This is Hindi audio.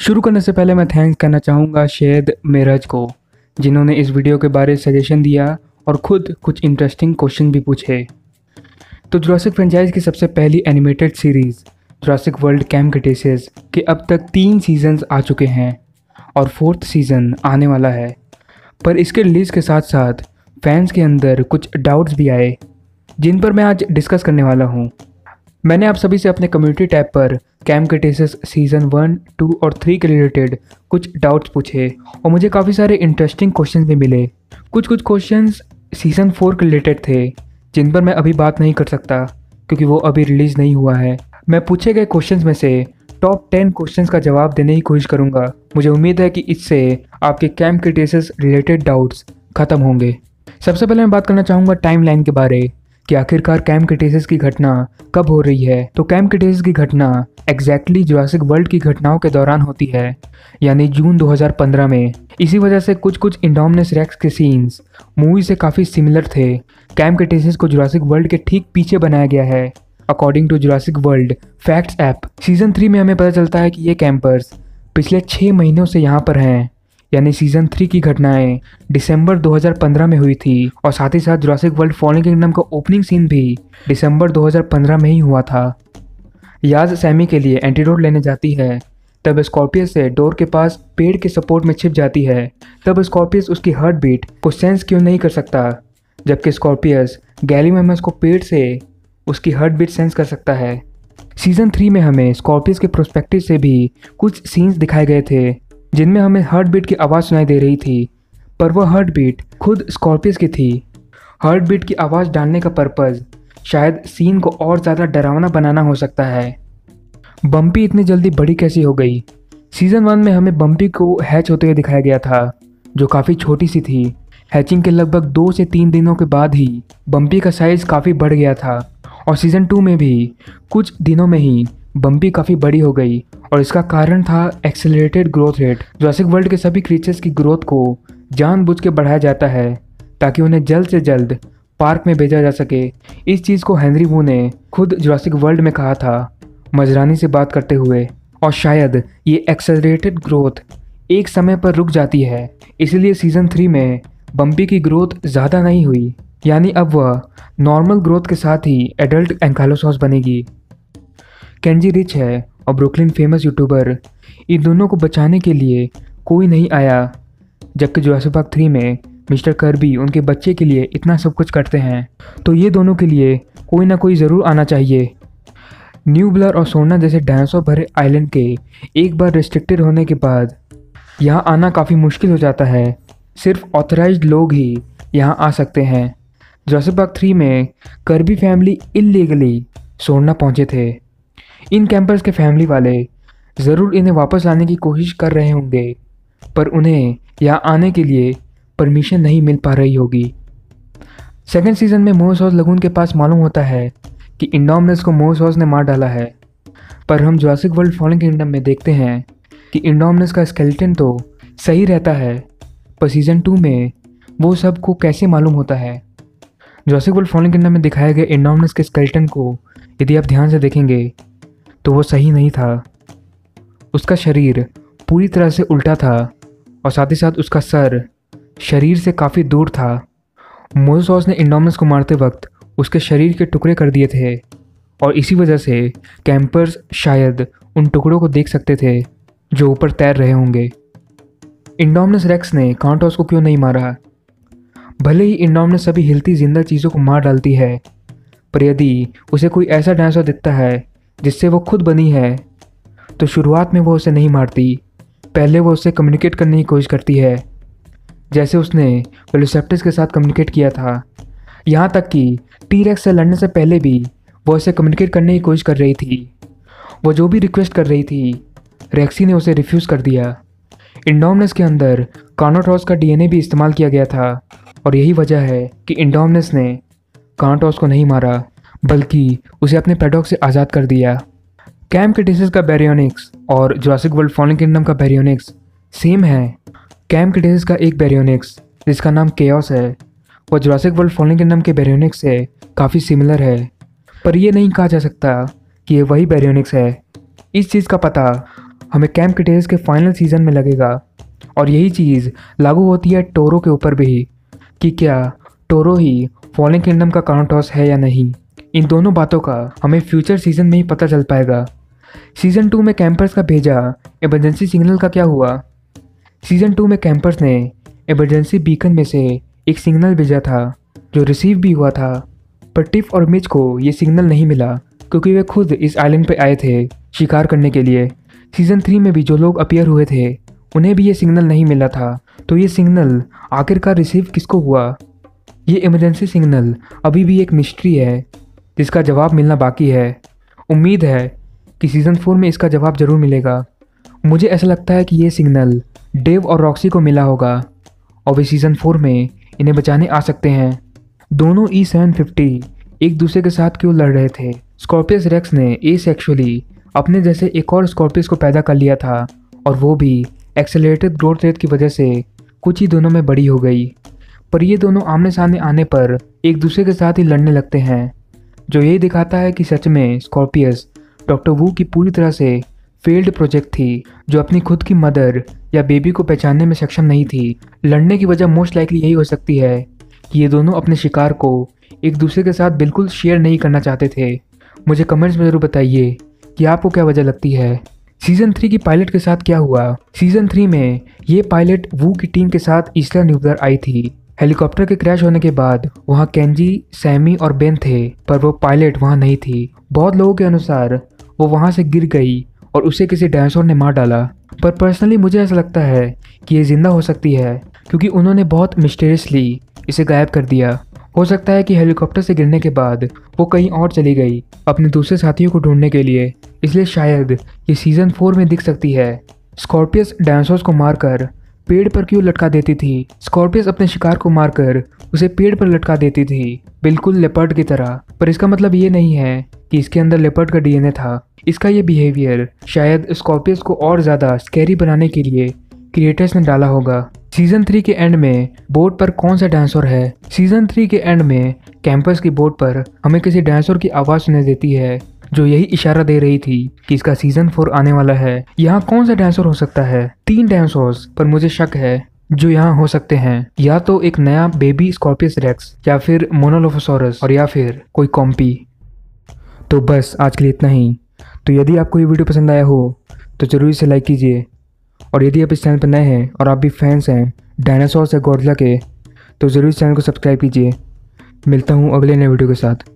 शुरू करने से पहले मैं थैंक्स करना चाहूँगा शेद मेरज को, जिन्होंने इस वीडियो के बारे में सजेशन दिया और खुद कुछ इंटरेस्टिंग क्वेश्चन भी पूछे। तो जुरासिक फ्रेंचाइज की सबसे पहली animated series Jurassic world camp Cretaceous के अब तक 3 सीजन्स आ चुके हैं और 4th सीज़न आने वाला है। पर इसके रिलीज़ के साथ साथ फैंस के अंदर कुछ डाउट्स भी आए, जिन पर मैं आज डिस्कस करने वाला हूँ। मैंने आप सभी से अपने कम्युनिटी टैब पर कैम्प क्रेटेशियस सीज़न 1, 2 और 3 के रिलेटेड कुछ डाउट्स पूछे और मुझे काफ़ी सारे इंटरेस्टिंग क्वेश्चंस भी मिले। कुछ क्वेश्चंस सीज़न 4 के रिलेटेड थे, जिन पर मैं अभी बात नहीं कर सकता क्योंकि वो अभी रिलीज़ नहीं हुआ है। मैं पूछे गए क्वेश्चंस में से टॉप 10 क्वेश्चंस का जवाब देने की कोशिश करूँगा। मुझे उम्मीद है कि इससे आपके कैम्प क्रेटेशियस रिलेटेड डाउट्स ख़त्म होंगे। सबसे पहले मैं बात करना चाहूँगा टाइमलाइन के बारे कि आखिरकार कैम्प क्रेटेशियस की घटना कब हो रही है। तो कैम्प क्रेटेशियस की घटना एग्जैक्टली जुरासिक वर्ल्ड की घटनाओं के दौरान होती है, यानी जून 2015 में। इसी वजह से कुछ इंडोमिनस रेक्स के सीन्स मूवी से काफ़ी सिमिलर थे। कैम्प क्रेटेशियस को जुरासिक वर्ल्ड के ठीक पीछे बनाया गया है according to Jurassic World facts app. Season 3 में हमें पता चलता है कि ये कैंपर्स पिछले 6 महीनों से यहाँ पर हैं, यानी सीज़न 3 की घटनाएं दिसंबर 2015 में हुई थी और साथ ही साथ जुरासिक वर्ल्ड फॉलन किंगडम का ओपनिंग सीन भी दिसंबर 2015 में ही हुआ था। याज सैमी के लिए एंटीडोट लेने जाती है, तब स्कॉर्पियस से डोर के पास पेड़ के सपोर्ट में छिप जाती है। तब स्कॉर्पियस उसकी हार्ट बीट को सेंस क्यों नहीं कर सकता, जबकि स्कॉर्पियस गैलीमैमस को पेड़ से उसकी हार्ट बीट सेंस कर सकता है। सीज़न 3 में हमें स्कॉर्पियस के प्रोस्पेक्टिव से भी कुछ सीन्स दिखाए गए थे, जिनमें हमें हार्ट बीट की आवाज़ सुनाई दे रही थी, पर वह हार्ट बीट खुद स्कॉर्पियस की थी। हार्ट बीट की आवाज़ डालने का पर्पज़ शायद सीन को और ज़्यादा डरावना बनाना हो सकता है। बम्पी इतनी जल्दी बड़ी कैसी हो गई? सीज़न 1 में हमें बम्पी को हैच होते हुए दिखाया गया था, जो काफ़ी छोटी सी थी। हैचिंग के लगभग 2 से 3 दिनों के बाद ही बम्पी का साइज़ काफ़ी बढ़ गया था और सीज़न 2 में भी कुछ दिनों में ही बम्पी काफ़ी बड़ी हो गई और इसका कारण था accelerated growth rate. Jurassic World के सभी क्रीचर्स की ग्रोथ को जानबूझ के बढ़ाया जाता है ताकि उन्हें जल्द से जल्द पार्क में भेजा जा सके। इस चीज़ को हेनरी वू ने खुद जुरासिक वर्ल्ड में कहा था, मजरानी से बात करते हुए। और शायद ये एक्सेलरेटेड ग्रोथ एक समय पर रुक जाती है, इसलिए सीज़न 3 में बम्पी की ग्रोथ ज़्यादा नहीं हुई, यानी अब वह नॉर्मल ग्रोथ के साथ ही एडल्ट एंकाइलोसॉर्स बनेगी। केंजी रिच है और ब्रुकलिन फेमस यूट्यूबर, इन दोनों को बचाने के लिए कोई नहीं आया, जबकि जुरासिक पार्क 3 में मिस्टर कर्बी उनके बच्चे के लिए इतना सब कुछ करते हैं, तो ये दोनों के लिए कोई ना कोई ज़रूर आना चाहिए। न्यू ब्लर और सोना जैसे डायनासोर भरे आइलैंड के एक बार रिस्ट्रिक्टेड होने के बाद यहाँ आना काफ़ी मुश्किल हो जाता है। सिर्फ ऑथराइज्ड लोग ही यहाँ आ सकते हैं। जुरासिक पार्क 3 में कर्बी फैमिली इलीगली सोना पहुँचे थे। इन कैंपर्स के फैमिली वाले ज़रूर इन्हें वापस लाने की कोशिश कर रहे होंगे, पर उन्हें यहाँ आने के लिए परमिशन नहीं मिल पा रही होगी। सेकेंड सीज़न में मोसॉस लगून के पास मालूम होता है कि इंडोमिनस को मोसॉस ने मार डाला है, पर हम जुरासिक वर्ल्ड फॉलन किंगडम में देखते हैं कि इंडोमिनस का स्केलेटन तो सही रहता है, पर सीज़न 2 में वो सबको कैसे मालूम होता है। जुरासिक वर्ल्ड फॉलन किंगडम में दिखाए गए इंडोमिनस के स्केलेटन को यदि आप ध्यान से देखेंगे तो वो सही नहीं था। उसका शरीर पूरी तरह से उल्टा था और साथ ही साथ उसका सर शरीर से काफ़ी दूर था। मोसॉस ने इंडोमिनस को मारते वक्त उसके शरीर के टुकड़े कर दिए थे और इसी वजह से कैंपर्स शायद उन टुकड़ों को देख सकते थे जो ऊपर तैर रहे होंगे। इंडोमिनस रेक्स ने कांटोस को क्यों नहीं मारा? भले ही इंडोमिनस सभी हिलती जिंदा चीज़ों को मार डालती है, पर यदि उसे कोई ऐसा डायनासोर दिखता है जिससे वो खुद बनी है, तो शुरुआत में वो उसे नहीं मारती। पहले वो उससे कम्युनिकेट करने की कोशिश करती है, जैसे उसने वेलोसिराप्टर्स के साथ कम्युनिकेट किया था। यहाँ तक कि टी-रेक्स से लड़ने से पहले भी वो उससे कम्युनिकेट करने की कोशिश कर रही थी। वो जो भी रिक्वेस्ट कर रही थी, रेक्सी ने उसे रिफ्यूज़ कर दिया। इंडोमिनस के अंदर कार्नोटॉस का डीएनए भी इस्तेमाल किया गया था और यही वजह है कि इंडोमिनस ने कार्नोटॉस को नहीं मारा, बल्कि उसे अपने पैडॉक से आज़ाद कर दिया। कैम्प क्रेटेशियस का बैरियोनिक्स और जुरासिक वर्ल्ड फॉलन किंगडम का बैरियोनिक्स सेम है। कैम्प क्रेटेशियस का एक बैरियोनिक्स जिसका नाम केओस है, वह जुरासिक वर्ल्ड फॉलन किंगडम के बैरियोनिक्स से काफ़ी सिमिलर है, पर यह नहीं कहा जा सकता कि यह वही बैरियोनिक्स है। इस चीज़ का पता हमें कैंप क्रेटेसिस के फाइनल सीजन में लगेगा। और यही चीज़ लागू होती है टोरो के ऊपर भी कि क्या टोरो ही फॉलिंग किंगडम का काउंटॉस है या नहीं। इन दोनों बातों का हमें फ्यूचर सीजन में ही पता चल पाएगा। सीज़न 2 में कैंपर्स का भेजा इमरजेंसी सिग्नल का क्या हुआ? सीज़न 2 में कैंपर्स ने इमरजेंसी बीकन में से एक सिग्नल भेजा था जो रिसीव भी हुआ था, पर टिफ और मिच को ये सिग्नल नहीं मिला क्योंकि वे खुद इस आइलैंड पे आए थे शिकार करने के लिए। सीज़न 3 में भी जो लोग अपीयर हुए थे उन्हें भी ये सिग्नल नहीं मिला था। तो ये सिग्नल आखिरकार रिसीव किसको हुआ? ये इमरजेंसी सिग्नल अभी भी एक मिस्ट्री है जिसका जवाब मिलना बाकी है। उम्मीद है कि सीज़न 4 में इसका जवाब ज़रूर मिलेगा। मुझे ऐसा लगता है कि ये सिग्नल डेव और रॉक्सी को मिला होगा और वे सीज़न 4 में इन्हें बचाने आ सकते हैं। दोनों E750 एक दूसरे के साथ क्यों लड़ रहे थे? स्कॉर्पियस रेक्स ने एसेक्सुअली अपने जैसे एक और स्कॉर्पियस को पैदा कर लिया था और वो भी एक्सेलरेटेड ग्रोथ रेट की वजह से कुछ ही दिनों में बड़ी हो गई। पर ये दोनों आमने सामने आने पर एक दूसरे के साथ ही लड़ने लगते हैं, जो यही दिखाता है कि सच में स्कॉर्पियस डॉक्टर वू की पूरी तरह से फेल्ड प्रोजेक्ट थी जो अपनी खुद की मदर या बेबी को पहचानने में सक्षम नहीं थी। लड़ने की वजह मोस्ट लाइकली यही हो सकती है कि ये दोनों अपने शिकार को एक दूसरे के साथ बिल्कुल शेयर नहीं करना चाहते थे। मुझे कमेंट्स में ज़रूर बताइए कि आपको क्या वजह लगती है। सीज़न 3 की पायलट के साथ क्या हुआ? सीज़न 3 में ये पायलट वू की टीम के साथ ईस्ला न्यूक्लियर आई थी। हेलीकॉप्टर के क्रैश होने के बाद वहाँ केंजी, सैमी और बेन थे, पर वो पायलट वहाँ नहीं थी। बहुत लोगों के अनुसार वो वहाँ से गिर गई और उसे किसी डायनासोर ने मार डाला, पर पर्सनली मुझे ऐसा लगता है कि ये ज़िंदा हो सकती है क्योंकि उन्होंने बहुत मिस्टीरियसली इसे गायब कर दिया। हो सकता है कि हेलीकॉप्टर से गिरने के बाद वो कहीं और चली गई अपने दूसरे साथियों को ढूंढने के लिए, इसलिए शायद ये सीज़न 4 में दिख सकती है। स्कॉर्पियस डायनासोर्स को मारकर पेड़ पर क्यों लटका देती थी? स्कॉर्पियस अपने शिकार को मारकर उसे पेड़ पर लटका देती थी, बिल्कुल लेपर्ड की तरह। पर इसका मतलब ये नहीं है कि इसके अंदर लेपर्ड का डीएनए था। इसका ये बिहेवियर शायद स्कॉर्पियस को और ज़्यादा स्कैरी बनाने के लिए क्रिएटर्स ने डाला होगा। सीज़न 3 के एंड में बोट पर कौन सा डायनासोर है? सीज़न 3 के एंड में कैंपस की बोट पर हमें किसी डायनासोर की आवाज़ सुनाई देती है जो यही इशारा दे रही थी कि इसका सीज़न 4 आने वाला है। यहाँ कौन सा डायनासोर हो सकता है? 3 डायनासोर्स पर मुझे शक है जो यहाँ हो सकते हैं। या तो एक नया बेबी स्कॉर्पियस रेक्स, या फिर मोनोलोफोसॉरस, और या फिर कोई कॉम्पी। तो बस आज के लिए इतना ही। तो यदि आपको ये वीडियो पसंद आया हो तो ज़रूर इसे लाइक कीजिए, और यदि आप इस चैनल पर नए हैं और आप भी फैंस हैं डायनासोर या गॉडजिला के तो ज़रूर इस चैनल को सब्सक्राइब कीजिए। मिलता हूँ अगले नए वीडियो के साथ।